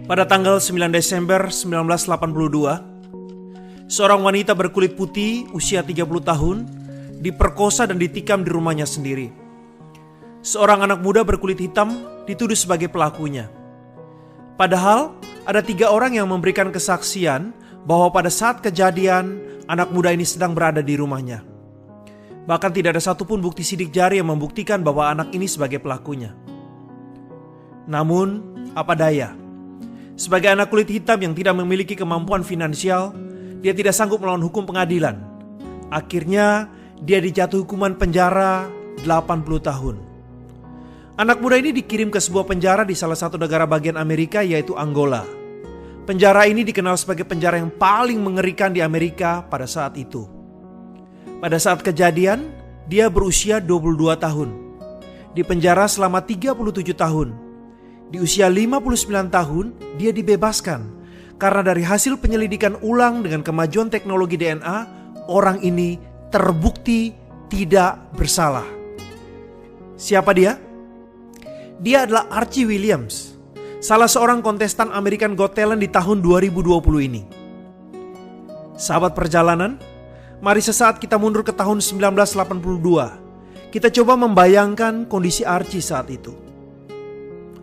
Pada tanggal 9 Desember 1982, seorang wanita berkulit putih usia 30 tahun diperkosa dan ditikam di rumahnya sendiri. Seorang anak muda berkulit hitam dituduh sebagai pelakunya. Padahal ada 3 orang yang memberikan kesaksian bahwa pada saat kejadian anak muda ini sedang berada di rumahnya. Bahkan tidak ada satupun bukti sidik jari yang membuktikan bahwa anak ini sebagai pelakunya. Namun, apa daya? Sebagai anak kulit hitam yang tidak memiliki kemampuan finansial, dia tidak sanggup melawan hukum pengadilan. Akhirnya, dia dijatuhi hukuman penjara 80 tahun. Anak muda ini dikirim ke sebuah penjara di salah satu negara bagian Amerika, yaitu Angola. Penjara ini dikenal sebagai penjara yang paling mengerikan di Amerika pada saat itu. Pada saat kejadian, dia berusia 22 tahun. Di penjara selama 37 tahun. Di usia 59 tahun, dia dibebaskan. Karena dari hasil penyelidikan ulang dengan kemajuan teknologi DNA, orang ini terbukti tidak bersalah. Siapa dia? Dia adalah Archie Williams, salah seorang kontestan American Got Talent di tahun 2020 ini. Sahabat perjalanan, mari sesaat kita mundur ke tahun 1982. Kita coba membayangkan kondisi Archie saat itu.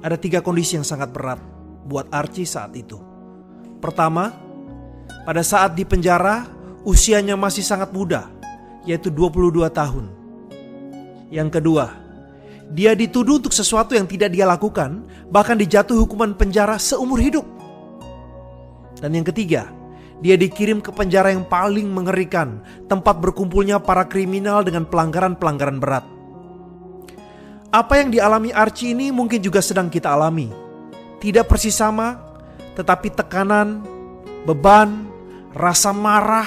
Ada 3 kondisi yang sangat berat buat Archie saat itu. Pertama, pada saat di penjara, usianya masih sangat muda, yaitu 22 tahun. Yang kedua, dia dituduh untuk sesuatu yang tidak dia lakukan, bahkan dijatuhi hukuman penjara seumur hidup. Dan yang ketiga, dia dikirim ke penjara yang paling mengerikan, tempat berkumpulnya para kriminal dengan pelanggaran-pelanggaran berat. Apa yang dialami Archie ini mungkin juga sedang kita alami. Tidak persis sama, tetapi tekanan, beban, rasa marah,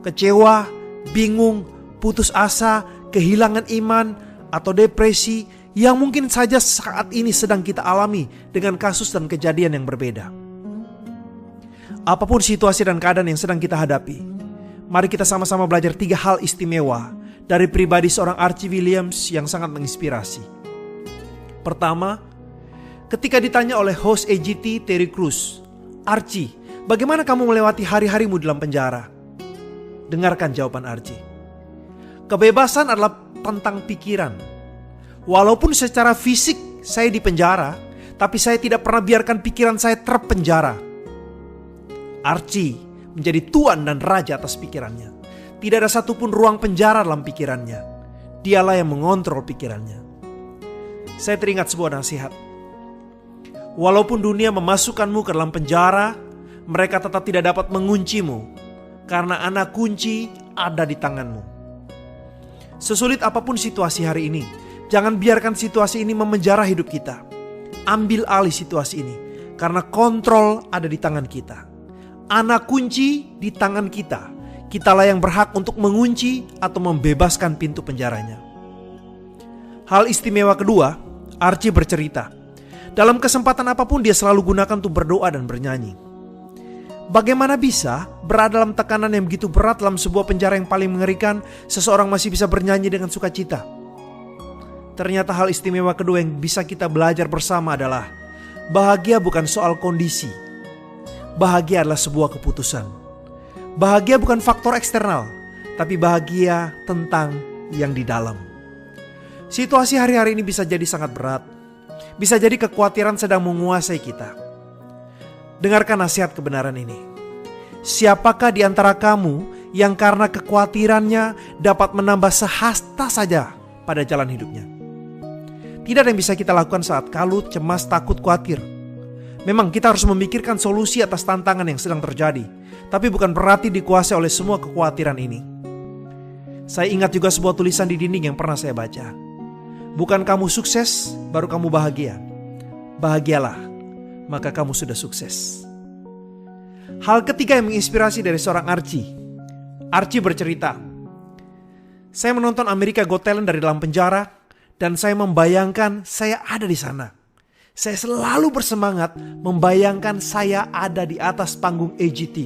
kecewa, bingung, putus asa, kehilangan iman, atau depresi yang mungkin saja saat ini sedang kita alami dengan kasus dan kejadian yang berbeda. Apapun situasi dan keadaan yang sedang kita hadapi, mari kita sama-sama belajar 3 hal istimewa dari pribadi seorang Archie Williams yang sangat menginspirasi. Pertama, ketika ditanya oleh host AGT Terry Crews, "Archie, bagaimana kamu melewati hari-harimu dalam penjara?" Dengarkan jawaban Archie. "Kebebasan adalah tentang pikiran. Walaupun secara fisik saya di penjara, tapi saya tidak pernah biarkan pikiran saya terpenjara." Archie menjadi tuan dan raja atas pikirannya. Tidak ada satupun ruang penjara dalam pikirannya. Dialah yang mengontrol pikirannya. Saya teringat sebuah nasihat. Walaupun dunia memasukkanmu ke dalam penjara, mereka tetap tidak dapat menguncimu, karena anak kunci ada di tanganmu. Sesulit apapun situasi hari ini, jangan biarkan situasi ini memenjara hidup kita. Ambil alih situasi ini, karena kontrol ada di tangan kita. Anak kunci di tangan kita. Kitalah yang berhak untuk mengunci atau membebaskan pintu penjaranya. Hal istimewa kedua, Archie bercerita. Dalam kesempatan apapun dia selalu gunakan untuk berdoa dan bernyanyi. Bagaimana bisa berada dalam tekanan yang begitu berat dalam sebuah penjara yang paling mengerikan, seseorang masih bisa bernyanyi dengan sukacita? Ternyata hal istimewa kedua yang bisa kita belajar bersama adalah bahagia bukan soal kondisi. Bahagia adalah sebuah keputusan. Bahagia bukan faktor eksternal, tapi bahagia tentang yang di dalam. Situasi hari-hari ini bisa jadi sangat berat. Bisa jadi kekhawatiran sedang menguasai kita. Dengarkan nasihat kebenaran ini. Siapakah di antara kamu yang karena kekhawatirannya dapat menambah sehasta saja pada jalan hidupnya? Tidak ada yang bisa kita lakukan saat kalut, cemas, takut, khawatir. Memang kita harus memikirkan solusi atas tantangan yang sedang terjadi, tapi bukan berarti dikuasai oleh semua kekhawatiran ini. Saya ingat juga sebuah tulisan di dinding yang pernah saya baca. Bukan kamu sukses, baru kamu bahagia. Bahagialah, maka kamu sudah sukses. Hal ketiga yang menginspirasi dari seorang Archie. Archie bercerita, "Saya menonton America Got Talent dari dalam penjara, dan saya membayangkan saya ada di sana. Saya selalu bersemangat membayangkan saya ada di atas panggung AGT.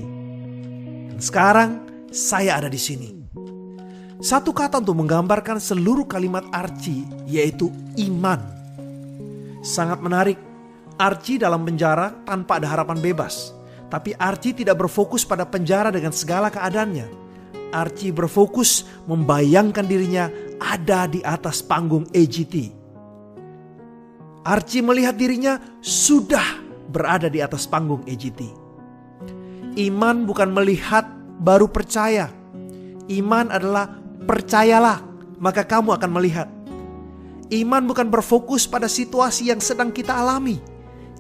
Dan sekarang saya ada di sini." Satu kata untuk menggambarkan seluruh kalimat Archie, yaitu iman. Sangat menarik. Archie dalam penjara tanpa ada harapan bebas. Tapi Archie tidak berfokus pada penjara dengan segala keadaannya. Archie berfokus membayangkan dirinya ada di atas panggung AGT. Archie melihat dirinya sudah berada di atas panggung AGT. Iman bukan melihat baru percaya. Iman adalah percayalah, maka kamu akan melihat. Iman bukan berfokus pada situasi yang sedang kita alami.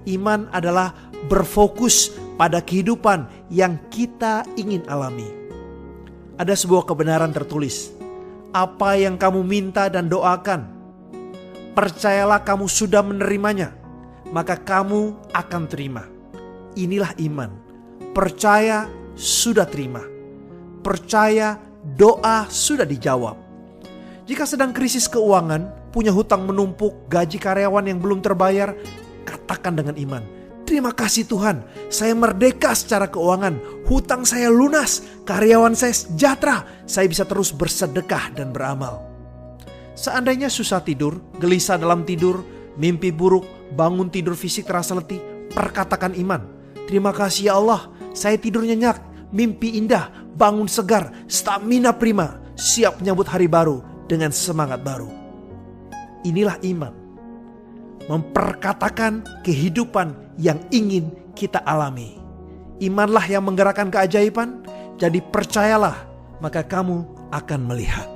Iman adalah berfokus pada kehidupan yang kita ingin alami. Ada sebuah kebenaran tertulis. Apa yang kamu minta dan doakan, percayalah kamu sudah menerimanya, maka kamu akan terima. Inilah iman. Percaya sudah terima. Percaya doa sudah dijawab. Jika sedang krisis keuangan, punya hutang menumpuk, gaji karyawan yang belum terbayar, katakan dengan iman, terima kasih Tuhan, saya merdeka secara keuangan, hutang saya lunas, karyawan saya sejahtera, saya bisa terus bersedekah dan beramal. Seandainya susah tidur, gelisah dalam tidur, mimpi buruk, bangun tidur fisik terasa letih, perkatakan iman, terima kasih ya Allah, saya tidur nyenyak, mimpi indah, bangun segar, stamina prima, siap menyambut hari baru dengan semangat baru. Inilah iman. Memperkatakan kehidupan yang ingin kita alami. Imanlah yang menggerakkan keajaiban. Jadi percayalah, maka kamu akan melihat.